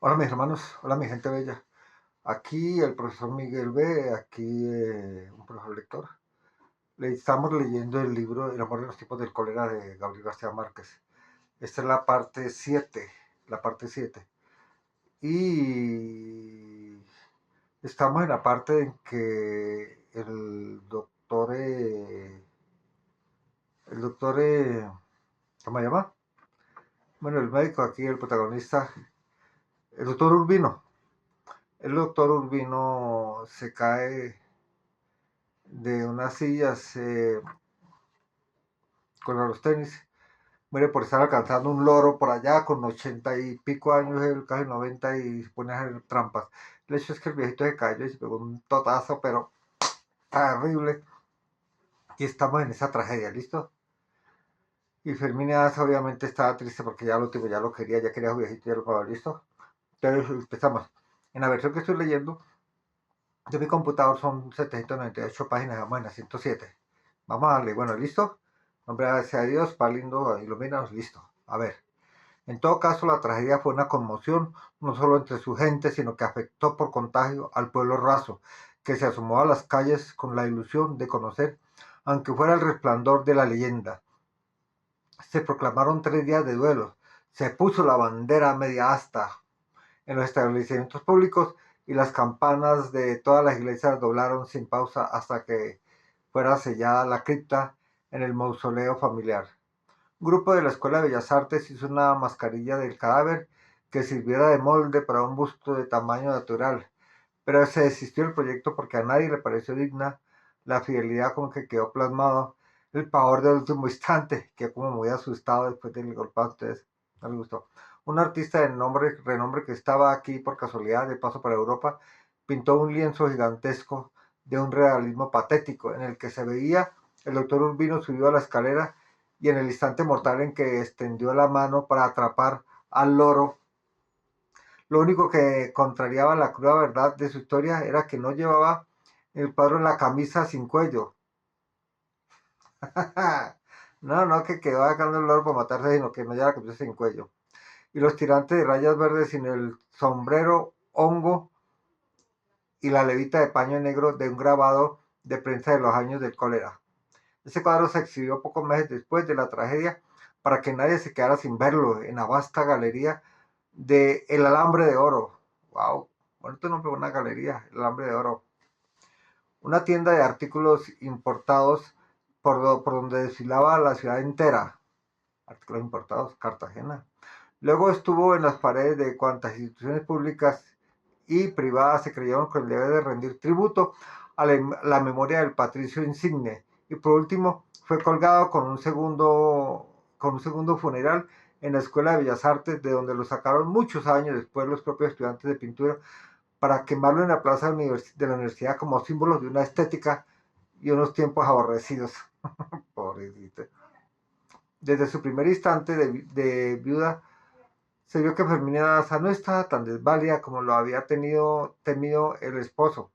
Hola mis hermanos, hola mi gente bella. Aquí el profesor Miguel B, aquí un profesor lector. Le estamos leyendo el libro El amor de los tipos del cólera de Gabriel García Márquez. Esta es la parte 7, la parte 7. Y estamos en la parte en que el doctor, ¿cómo se llama? Bueno, el médico aquí, el protagonista, el doctor Urbino. El doctor Urbino se cae de unas sillas con los tenis, muere por estar alcanzando un loro por allá con 80 y pico años, casi 90, y se pone a hacer trampas. El hecho es que el viejito se cayó y se pegó un totazo, pero terrible, y estamos en esa tragedia, ¿listo? Y Fermina obviamente estaba triste porque ya lo último ya lo quería, ya quería a su viejito, ya lo pagó, ¿listo? Entonces empezamos. En la versión que estoy leyendo de mi computador son 798 páginas, vamos en la 107. Vamos a darle, bueno, ¿listo? Nombre gracias a Dios, pa lindo, ilumínanos, listo. A ver, en todo caso la tragedia fue una conmoción, no solo entre su gente, sino que afectó por contagio al pueblo raso, que se asomó a las calles con la ilusión de conocer, aunque fuera el resplandor de la leyenda. Se proclamaron 3 días de duelo, se puso la bandera media asta en los establecimientos públicos y las campanas de todas las iglesias doblaron sin pausa hasta que fuera sellada la cripta en el mausoleo familiar. Un grupo de la Escuela de Bellas Artes hizo una mascarilla del cadáver que sirviera de molde para un busto de tamaño natural, pero se desistió del proyecto porque a nadie le pareció digna la fidelidad con que quedó plasmado el pavor del último instante, que como muy asustado después del golpazo, entonces no le gustó. Un artista de renombre que estaba aquí por casualidad de paso para Europa pintó un lienzo gigantesco de un realismo patético en el que se veía el doctor Urbino subido a la escalera y en el instante mortal en que extendió la mano para atrapar al loro. Lo único que contrariaba la cruda verdad de su historia era que no llevaba el cuadro en la camisa sin cuello. No, no, que quedó sacando el loro para matarse, sino que no llevaba la camisa sin cuello. Y los tirantes de rayas verdes sin el sombrero hongo y la levita de paño negro de un grabado de prensa de los años del cólera. Ese cuadro se exhibió pocos meses después de la tragedia para que nadie se quedara sin verlo en la vasta galería de El Alambre de Oro. Wow, bonito nombre, una galería, El Alambre de Oro. Una tienda de artículos importados por donde desfilaba la ciudad entera. Artículos importados, Cartagena. Luego estuvo en las paredes de cuantas instituciones públicas y privadas se creyeron con el deber de rendir tributo a la memoria del patricio insigne. Y por último, fue colgado con un segundo funeral en la Escuela de Bellas Artes, de donde lo sacaron muchos años después los propios estudiantes de pintura para quemarlo en la plaza de la universidad como símbolo de una estética y unos tiempos aborrecidos. Pobrecito. Desde su primer instante de viuda, se vio que Fermina Daza no estaba tan desválida como lo había temido el esposo.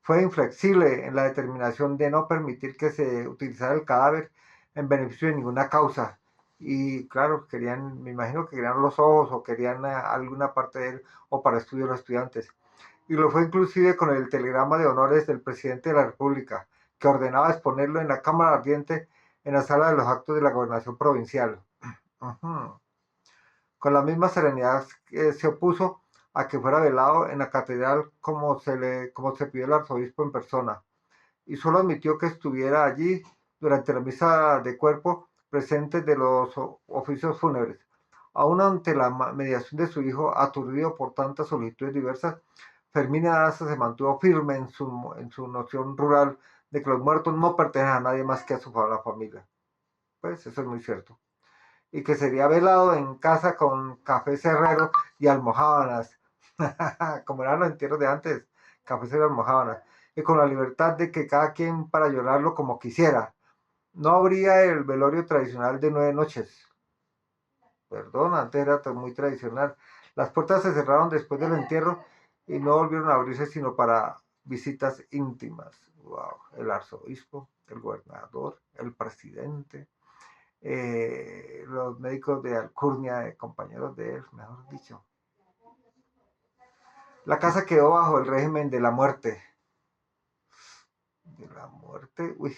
Fue inflexible en la determinación de no permitir que se utilizara el cadáver en beneficio de ninguna causa. Y claro, me imagino que querían los ojos o querían alguna parte de él o para estudio de los estudiantes. Y lo fue inclusive con el telegrama de honores del presidente de la República, que ordenaba exponerlo en la Cámara Ardiente en la sala de los actos de la gobernación provincial. Uh-huh. Con la misma serenidad se opuso a que fuera velado en la catedral como se pidió el arzobispo en persona, y solo admitió que estuviera allí durante la misa de cuerpo presente de los oficios fúnebres. Aún ante la mediación de su hijo, aturdido por tantas solicitudes diversas, Fermín Daza se mantuvo firme en su noción rural de que los muertos no pertenecen a nadie más que a la familia. Pues eso es muy cierto. Y que sería velado en casa con café cerrero y almohábanas, como eran los entierros de antes, café cerrero y almohábanas, y con la libertad de que cada quien para llorarlo como quisiera. No habría el velorio tradicional de 9 noches. Perdón, antes era muy tradicional. Las puertas se cerraron después del entierro y no volvieron a abrirse sino para visitas íntimas. Wow. El arzobispo, el gobernador, el presidente, los médicos de alcurnia, compañeros de él, mejor dicho. La casa quedó bajo el régimen de la muerte. De la muerte, uy.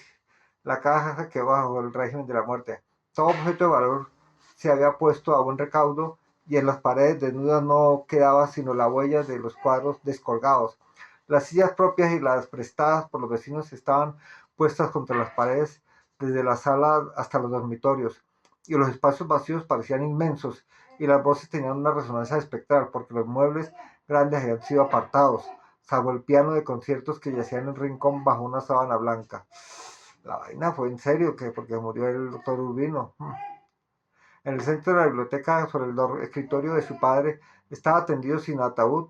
La casa quedó bajo el régimen de la muerte. Todo objeto de valor se había puesto a buen recaudo y en las paredes desnudas no quedaba sino la huella de los cuadros descolgados. Las sillas propias y las prestadas por los vecinos estaban puestas contra las paredes desde la sala hasta los dormitorios, y los espacios vacíos parecían inmensos, y las voces tenían una resonancia espectral, porque los muebles grandes habían sido apartados, salvo el piano de conciertos que yacía en un rincón bajo una sábana blanca. La vaina fue en serio, que porque murió el doctor Urbino. En el centro de la biblioteca, sobre el escritorio de su padre, estaba tendido sin ataúd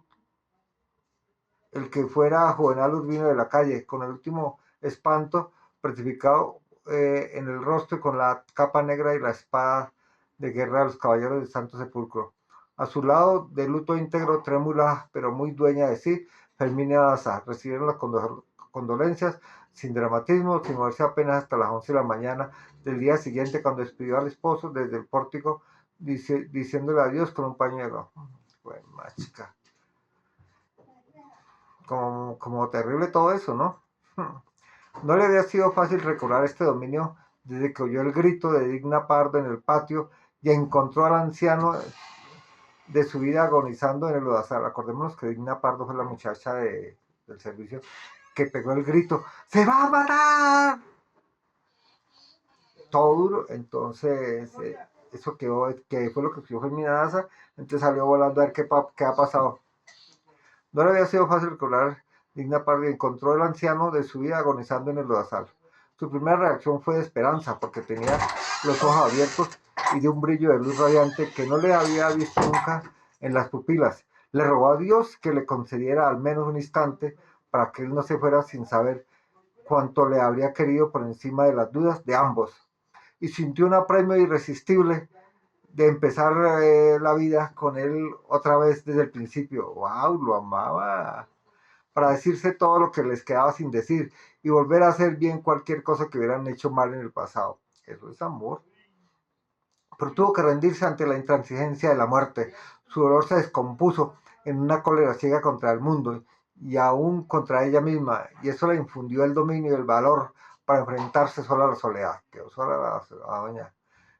el que fuera Juvenal Urbino de la Calle, con el último espanto certificado en el rostro, con la capa negra y la espada de guerra de los caballeros del Santo Sepulcro. A su lado, de luto íntegro, trémula, pero muy dueña de sí, Ferminia Daza. Recibieron las condolencias sin dramatismo, sin moverse apenas hasta las 11 de la mañana del día siguiente, cuando despidió al esposo desde el pórtico, diciéndole adiós con un pañuelo. Bueno, chica, como terrible todo eso, ¿no? No le había sido fácil recobrar este dominio desde que oyó el grito de Digna Pardo en el patio y encontró al anciano de su vida agonizando en el lodazal. Acordémonos que Digna Pardo fue la muchacha del servicio que pegó el grito: ¡se va a matar! Todo duro. Entonces, eso quedó, que fue lo que escribió Fermina Daza. Entonces salió volando a ver qué ha pasado. No le había sido fácil recobrar digna parte y encontró al anciano de su vida agonizando en el lodazal. Su primera reacción fue de esperanza, porque tenía los ojos abiertos y de un brillo de luz radiante que no le había visto nunca en las pupilas. Le rogó a Dios que le concediera al menos un instante para que él no se fuera sin saber cuánto le habría querido por encima de las dudas de ambos. Y sintió un apremio irresistible de empezar la vida con él otra vez desde el principio. ¡Wow! Lo amaba. Para decirse todo lo que les quedaba sin decir y volver a hacer bien cualquier cosa que hubieran hecho mal en el pasado. Eso es amor. Pero tuvo que rendirse ante la intransigencia de la muerte. Su dolor se descompuso en una cólera ciega contra el mundo y aún contra ella misma, y eso le infundió el dominio y el valor para enfrentarse sola a la soledad. Quedó sola la doña.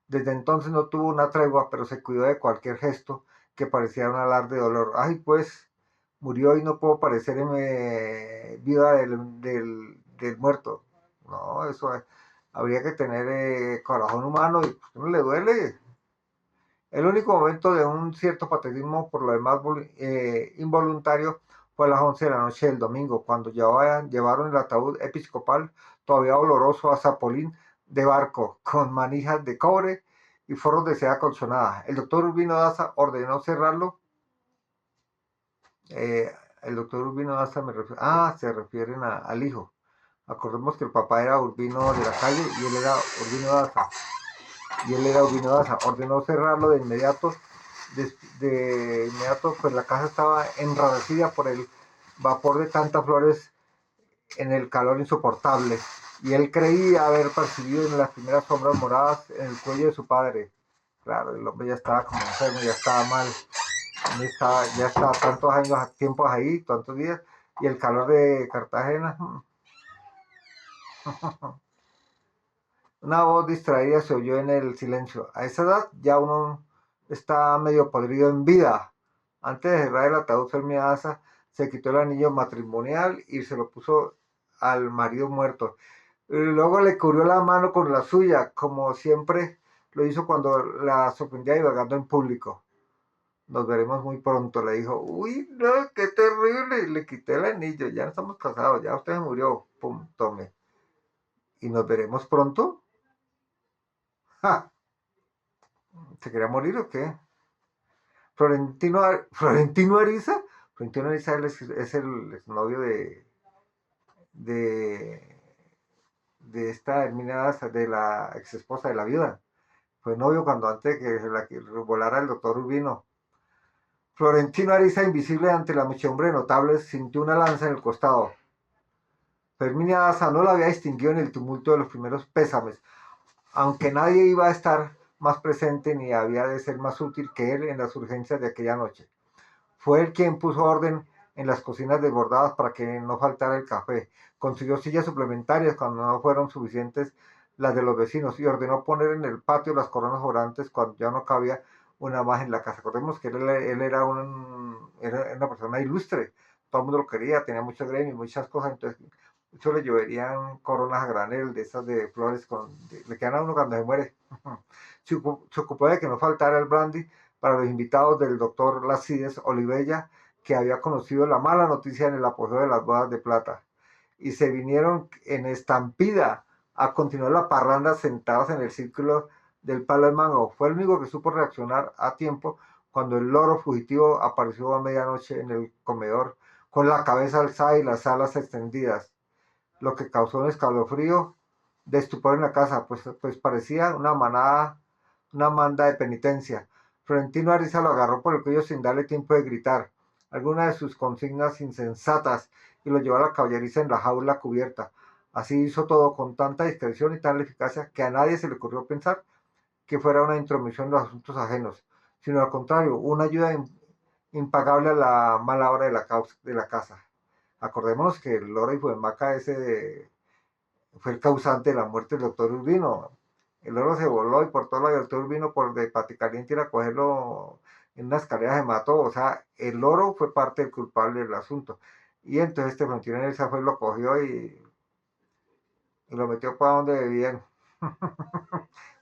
Desde entonces no tuvo una tregua, pero se cuidó de cualquier gesto que pareciera un alarde de dolor. Ay, pues, murió y no puedo parecerme viva del muerto. No, eso habría que tener corazón humano y pues, no le duele. El único momento de un cierto patetismo, por lo demás involuntario, fue a las 11 de la noche del domingo, cuando llevaron el ataúd episcopal, todavía oloroso a zapolín de barco, con manijas de cobre y forros de seda colchonada. El doctor Urbino Daza ordenó cerrarlo. El doctor Urbino Daza se refieren al hijo. Acordemos que el papá era Urbino de la Calle y él era Urbino Daza. Urbino Daza. Ordenó cerrarlo de inmediato. De inmediato, pues la casa estaba enrarecida por el vapor de tantas flores en el calor insoportable, y él creía haber percibido en las primeras sombras moradas en el cuello de su padre. Claro, el hombre ya estaba como enfermo, ya estaba mal, ya estaba tantos años, tiempos ahí, tantos días, y el calor de Cartagena. Una voz distraída se oyó en el silencio. A esa edad ya uno está medio podrido en vida. Antes de cerrar el ataúd, Fermidaza se quitó el anillo matrimonial y se lo puso al marido muerto. Luego le cubrió la mano con la suya, como siempre lo hizo cuando la sorprendía divagando en público. Nos veremos muy pronto, le dijo. Uy, no, qué terrible. Le quité el anillo, ya no estamos casados, ya usted murió. Pum, tome. ¿Y nos veremos pronto? ¡Ja! ¿Se quería morir o qué? Florentino Ariza. Florentino Ariza es el novio de, de esta Hermina, de la ex esposa de la viuda. Fue novio cuando antes de que volara el doctor Urbino. Florentino Ariza, invisible ante la muchedumbre de notables, sintió una lanza en el costado. Ferminia Daza no la había distinguido en el tumulto de los primeros pésames, aunque nadie iba a estar más presente ni había de ser más útil que él en las urgencias de aquella noche. Fue él quien puso orden en las cocinas desbordadas para que no faltara el café. Consiguió sillas suplementarias cuando no fueron suficientes las de los vecinos y ordenó poner en el patio las coronas orantes cuando ya no cabía una más en la casa. Recordemos que él era una persona ilustre, todo el mundo lo quería, tenía muchos gremios, muchas cosas, entonces eso le lloverían coronas a granel, de esas de flores, le quedan a uno cuando se muere. Se ocupó de que no faltara el brandy para los invitados del doctor Lacides Olivella, que había conocido la mala noticia en el apogeo de las bodas de plata. Y se vinieron en estampida a continuar la parranda sentados en el círculo del palo de mango. Fue el único que supo reaccionar a tiempo cuando el loro fugitivo apareció a medianoche en el comedor con la cabeza alzada y las alas extendidas, lo que causó un escalofrío de estupor en la casa, pues parecía una manda de penitencia. Florentino Ariza lo agarró por el cuello sin darle tiempo de gritar alguna de sus consignas insensatas y lo llevó a la caballeriza en la jaula cubierta. Así hizo todo con tanta discreción y tal eficacia que a nadie se le ocurrió pensar que fuera una intromisión en los asuntos ajenos, sino al contrario, una ayuda impagable a la mala hora de la casa. Acordémonos que el loro y Fuemaca ese fue el causante de la muerte del doctor Urbino. El loro se voló y por todo lado el doctor Urbino por de Paticaliente ir a cogerlo en una escalera se mató. O sea, el loro fue parte del culpable del asunto. Y entonces este Florentino Ariza fue y lo cogió y lo metió para donde debían.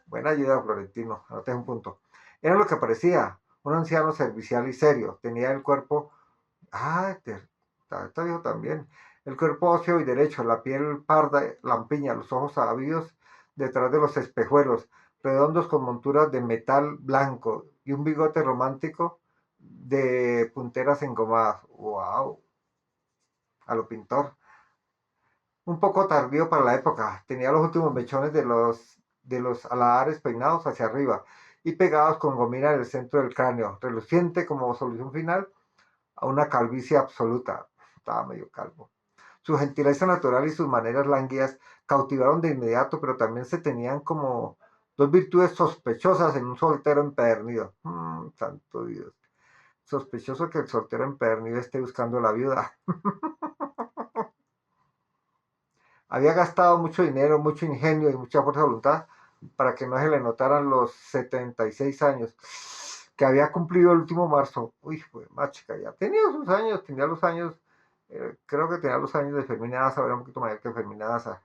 Buena ayuda, Florentino, anoté un punto. Era lo que parecía, un anciano servicial y serio. Tenía el cuerpo, está viejo también, el cuerpo óseo y derecho, la piel parda, lampiña, los ojos ávidos detrás de los espejuelos, redondos con monturas de metal blanco y un bigote romántico de punteras engomadas. ¡Wow! A lo pintor. Un poco tardío para la época. Tenía los últimos mechones de los aladares peinados hacia arriba y pegados con gomina en el centro del cráneo, reluciente como solución final a una calvicie absoluta. Estaba medio calvo. Su gentileza natural y sus maneras lánguidas cautivaron de inmediato, pero también se tenían como dos virtudes sospechosas en un soltero empedernido. Santo Dios. Sospechoso que el soltero empedernido esté buscando la viuda. Había gastado mucho dinero, mucho ingenio y mucha fuerza de voluntad para que no se le notaran los 76 años que había cumplido el último marzo. Uy, fue machica, ya tenía sus años, tenía los años, creo que tenía los años de Fermín Daza, era un poquito mayor que Fermín Daza.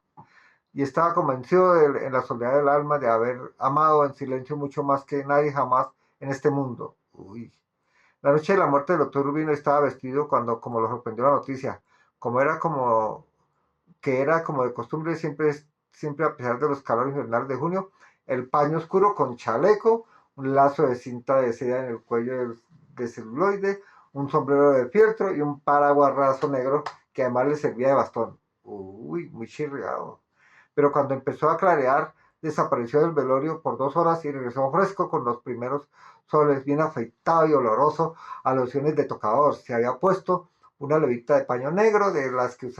Y estaba convencido en la soledad del alma de haber amado en silencio mucho más que nadie jamás en este mundo. Uy. La noche de la muerte del doctor Rubino estaba vestido cuando, como lo sorprendió la noticia, como era como que era como de costumbre siempre a pesar de los calores invernales de junio, el paño oscuro con chaleco, un lazo de cinta de seda en el cuello de celuloide, un sombrero de fieltro y un paraguas raso negro que además le servía de bastón. Uy, muy chirriado. Pero cuando empezó a clarear, desapareció del velorio por 2 horas y regresó fresco con los primeros soles, bien afeitado y oloroso a lociones de tocador. Se había puesto una levita de paño negro de las que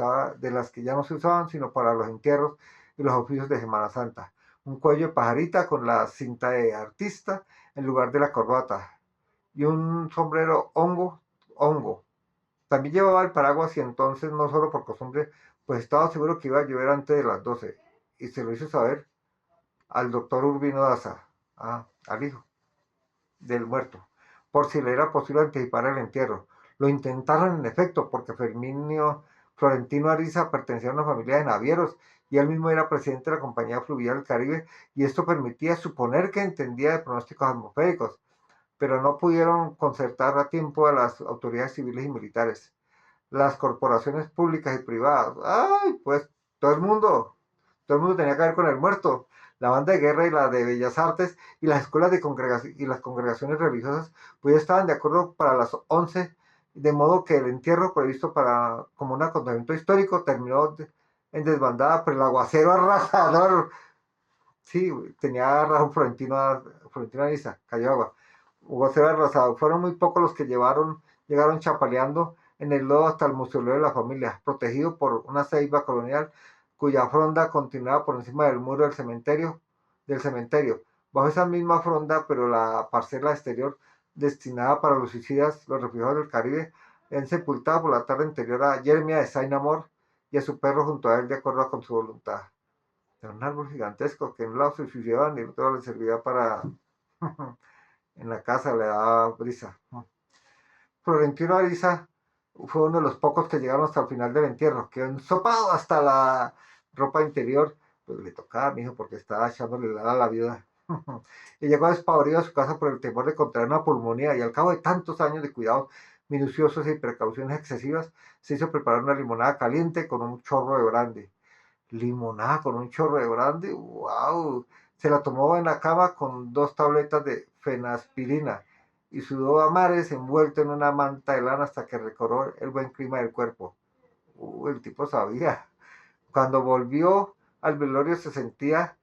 ya no se usaban, sino para los entierros y los oficios de Semana Santa. Un cuello de pajarita con la cinta de artista en lugar de la corbata. Y un sombrero hongo. También llevaba el paraguas y entonces, no solo por costumbre, pues estaba seguro que iba a llover antes de las 12. Y se lo hizo saber al doctor Urbino Daza, al hijo del muerto, por si le era posible anticipar el entierro. Lo intentaron en efecto, porque Florentino Ariza pertenecía a una familia de navieros y él mismo era presidente de la Compañía Fluvial del Caribe, y esto permitía suponer que entendía de pronósticos atmosféricos, pero no pudieron concertar a tiempo a las autoridades civiles y militares, las corporaciones públicas y privadas. ¡Ay! Pues todo el mundo tenía que ver con el muerto. La banda de guerra y la de bellas artes y las escuelas de congregación y las congregaciones religiosas pues ya estaban de acuerdo para las 11, de modo que el entierro previsto para como un acontecimiento histórico terminó en desbandada por el aguacero arrasador. Sí, tenía razón Florentino Ariza, cayó agua. Aguacero arrasado. Fueron muy pocos los que llegaron chapaleando en el lodo hasta el mausoleo de la familia, protegido por una ceiba colonial cuya fronda continuaba por encima del muro del cementerio. Bajo esa misma fronda, pero la parcela exterior destinada para los suicidas, los refugiados del Caribe, Han sepultado por la tarde anterior a Jeremia de Sainamor y a su perro junto a él de acuerdo con su voluntad. Era un árbol gigantesco que en un lado se suicidaban y en otro le servía para en la casa, le daba brisa. Florentino Ariza fue uno de los pocos que llegaron hasta el final del entierro, quedó ensopado hasta la ropa interior, pues le tocaba a mi hijo porque estaba echándole la a la viuda. Y llegó despavorido a su casa por el temor de contraer una pulmonía y al cabo de tantos años de cuidados minuciosos y precauciones excesivas, se hizo preparar una limonada caliente con un chorro de brandy. Limonada con un chorro de brandy, wow. Se la tomó en la cama con 2 tabletas de fenaspirina y sudó a mares envuelto en una manta de lana hasta que recobró el buen clima del cuerpo. El tipo sabía. Cuando volvió al velorio se sentía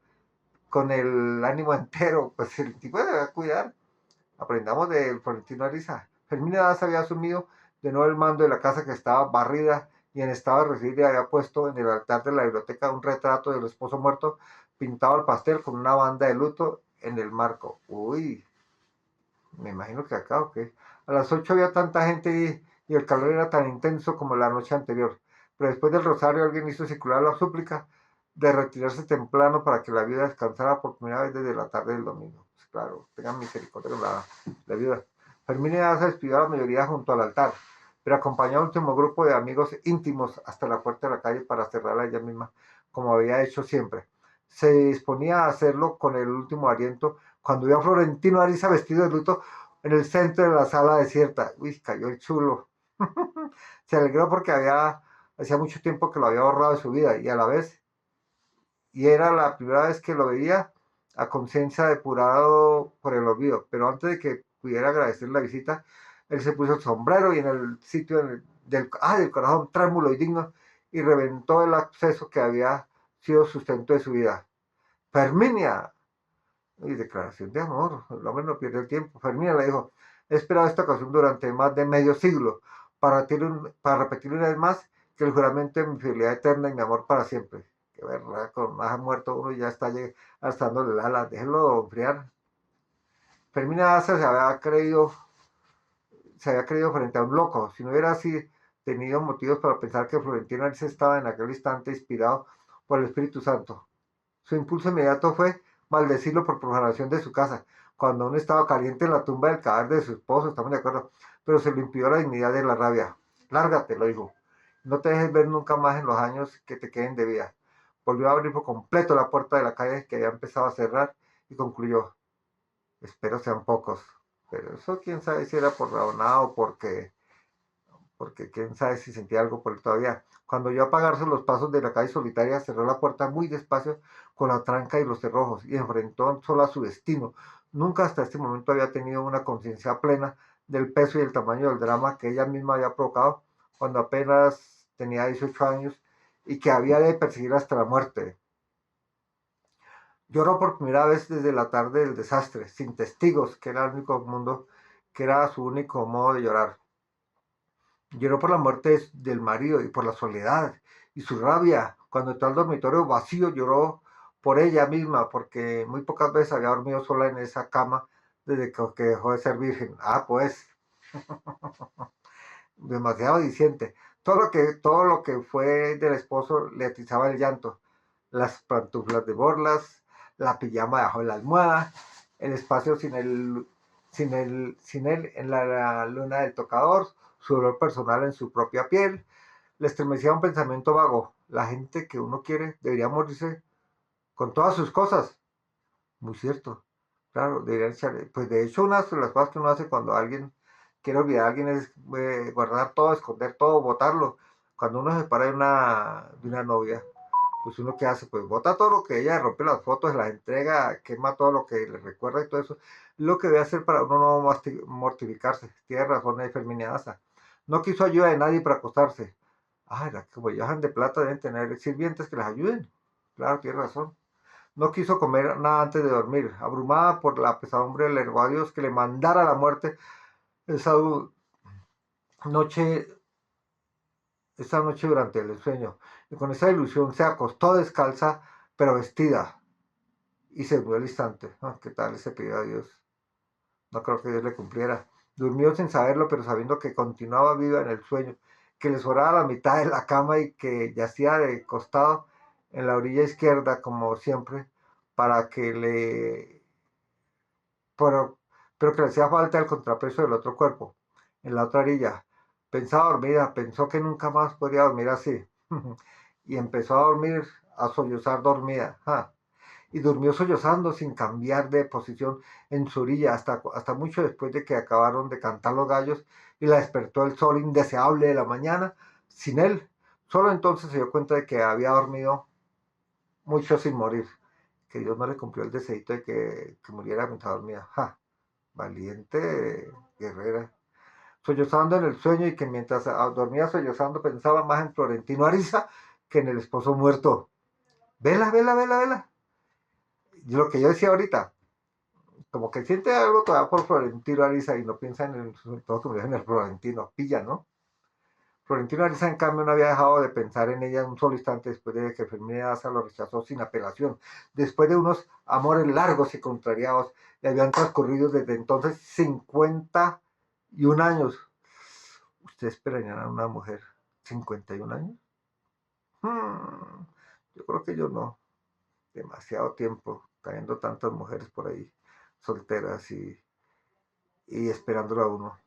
con el ánimo entero, pues el tipo debe cuidar. Aprendamos del Florentino Ariza. Fermín Daza había asumido de nuevo el mando de la casa que estaba barrida y en estado de recibir y había puesto en el altar de la biblioteca un retrato del esposo muerto pintado al pastel con una banda de luto en el marco. Uy, me imagino que acá o qué. A las 8 había tanta gente y el calor era tan intenso como la noche anterior. Pero después del rosario alguien hizo circular la súplica de retirarse temprano para que la viuda descansara por primera vez desde la tarde del domingo. Pues claro, tengan misericordia con la viuda. Fermina se despidió a la mayoría junto al altar, pero acompañó a un último grupo de amigos íntimos hasta la puerta de la calle para cerrarla ella misma, como había hecho siempre. Se disponía a hacerlo con el último aliento cuando vio a Florentino Ariza vestido de luto en el centro de la sala desierta. Uy, cayó el chulo. Se alegró porque hacía mucho tiempo que lo había borrado de su vida y a la vez, y era la primera vez que lo veía a conciencia depurado por el olvido. Pero antes de que pudiera agradecer la visita, él se puso el sombrero y en el sitio del corazón trémulo y digno y reventó el acceso que había sido sustento de su vida. Ferminia, y declaración de amor, el hombre no pierde el tiempo. Fermina le dijo, he esperado esta ocasión durante más de medio siglo para repetir una vez más que el juramento de mi fidelidad eterna y mi amor para siempre. Que verdad, con más muerto uno ya está alzándole la ala, déjenlo enfriar. Fermina se había creído frente a un loco, si no hubiera así tenido motivos para pensar que Florentino Ariza estaba en aquel instante inspirado por el Espíritu Santo. Su impulso inmediato fue maldecirlo por profanación de su casa, cuando aún estaba caliente en la tumba del cadáver de su esposo, estamos de acuerdo, pero se le impidió la dignidad de la rabia. Lárgate, lo dijo. No te dejes ver nunca más en los años que te queden de vida. Volvió a abrir por completo la puerta de la calle que había empezado a cerrar y concluyó, espero sean pocos. Pero eso quién sabe si era por rabonado o porque quién sabe si sentía algo por él todavía. Cuando oyó apagarse los pasos de la calle solitaria, cerró la puerta muy despacio con la tranca y los cerrojos y enfrentó solo a su destino. Nunca hasta este momento había tenido una conciencia plena del peso y el tamaño del drama que ella misma había provocado cuando apenas tenía 18 años y que había de perseguir hasta la muerte. Lloró por primera vez desde la tarde del desastre, sin testigos, que era el único mundo, que era su único modo de llorar. Lloró por la muerte del marido y por la soledad y su rabia. Cuando entró al dormitorio vacío, lloró por ella misma, porque muy pocas veces había dormido sola en esa cama desde que dejó de ser virgen. Ah, pues, demasiado diciente. Todo lo que fue del esposo le atizaba el llanto. Las pantuflas de borlas, la pijama debajo de la almohada, el espacio sin él en la luna del tocador, su dolor personal en su propia piel. Le estremecía un pensamiento vago. La gente que uno quiere debería morirse con todas sus cosas. Muy cierto. Claro, deberían echar. Pues de hecho, una de las cosas que uno hace cuando alguien quiere olvidar a alguien es guardar todo, esconder todo, botarlo. Cuando uno se separa de una novia, pues uno qué hace, pues bota todo lo que ella rompe las fotos, las entrega, quema todo lo que le recuerda y todo eso. Lo que debe hacer para uno no mortificarse. Tiene razón ahí Ferminia Daza. No quiso ayuda de nadie para acostarse. Ah, como viajan de plata deben tener sirvientes que les ayuden. Claro, tiene razón. No quiso comer nada antes de dormir. Abrumada por la pesadumbre, le rogó a Dios que le mandara la muerte esa noche, esa noche durante el sueño. Y con esa ilusión se acostó descalza, pero vestida. Y se murió al instante. ¿No? ¿Qué tal ese pidió a Dios? No creo que Dios le cumpliera. Durmió sin saberlo, pero sabiendo que continuaba viva en el sueño, que le sobraba la mitad de la cama y que yacía de costado en la orilla izquierda, como siempre, para que le... pero, pero que le hacía falta el contrapeso del otro cuerpo, en la otra orilla. Pensaba dormida, pensó que nunca más podría dormir así. Y empezó a dormir, a sollozar dormida. ¡Ja! Y durmió sollozando sin cambiar de posición en su orilla hasta mucho después de que acabaron de cantar los gallos y la despertó el sol indeseable de la mañana sin él. Solo entonces se dio cuenta de que había dormido mucho sin morir, que Dios no le cumplió el deseito de que muriera mientras dormía. ¡Ja! Valiente guerrera. Sollozando en el sueño y que mientras dormía sollozando pensaba más en Florentino Ariza que en el esposo muerto. Vela, vela, vela, vela. Y lo que yo decía ahorita, como que siente algo todavía por Florentino Ariza y no piensa en todo que me en el Florentino, pilla, ¿no? Florentino Ariza, en cambio, no había dejado de pensar en ella un solo instante después de que Fermín Daza lo rechazó sin apelación. Después de unos amores largos y contrariados, le habían transcurrido desde entonces 51 años. ¿Usted esperaría a una mujer 51 años? Hmm, yo creo que yo no. Demasiado tiempo, cayendo tantas mujeres por ahí, solteras y esperándolo a uno.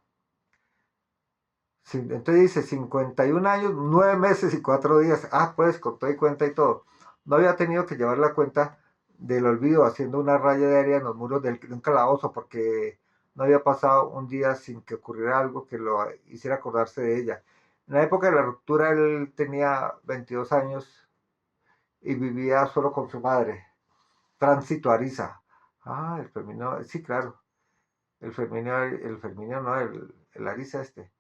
Entonces dice 51 años, 9 meses y 4 días. Ah, pues con todo y cuenta y todo. No había tenido que llevar la cuenta del olvido haciendo una raya diaria en los muros de un calabozo porque no había pasado un día sin que ocurriera algo que lo hiciera acordarse de ella. En la época de la ruptura él tenía 22 años y vivía solo con su madre. Tránsito Ariza. Ah, el Ferminio, sí, claro. El Ferminio no, el Ariza este.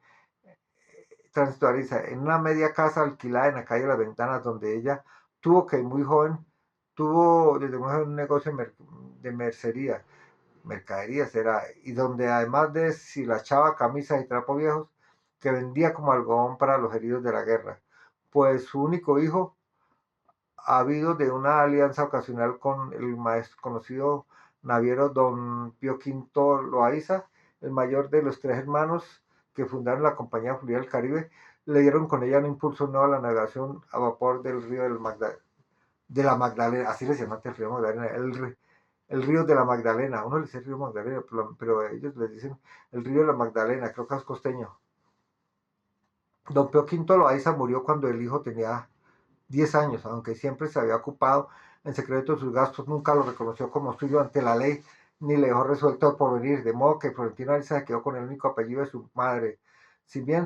Tránsito Ariza, en una media casa alquilada en la calle Las Ventanas, donde ella tuvo que muy joven, tuvo desde muy joven un negocio de mercería, mercaderías era, y donde además de deshilachaba camisas y trapos viejos, que vendía como algodón para los heridos de la guerra. Pues su único hijo ha habido de una alianza ocasional con el maestro conocido naviero don Pío Quinto Loaiza, el mayor de los tres hermanos que fundaron la Compañía Fluvial del Caribe, le dieron con ella un impulso nuevo a la navegación a vapor del río de la Magdalena, así le llaman el río Magdalena, el río de la Magdalena, uno le dice río Magdalena, pero ellos le dicen el río de la Magdalena, creo que es costeño. Don Pío Quinto Loaiza murió cuando el hijo tenía 10 años, aunque siempre se había ocupado en secreto de sus gastos, nunca lo reconoció como suyo ante la ley, ni le dejó resuelto el porvenir, de modo que Florentino Ariza se quedó con el único apellido de su madre. Si bien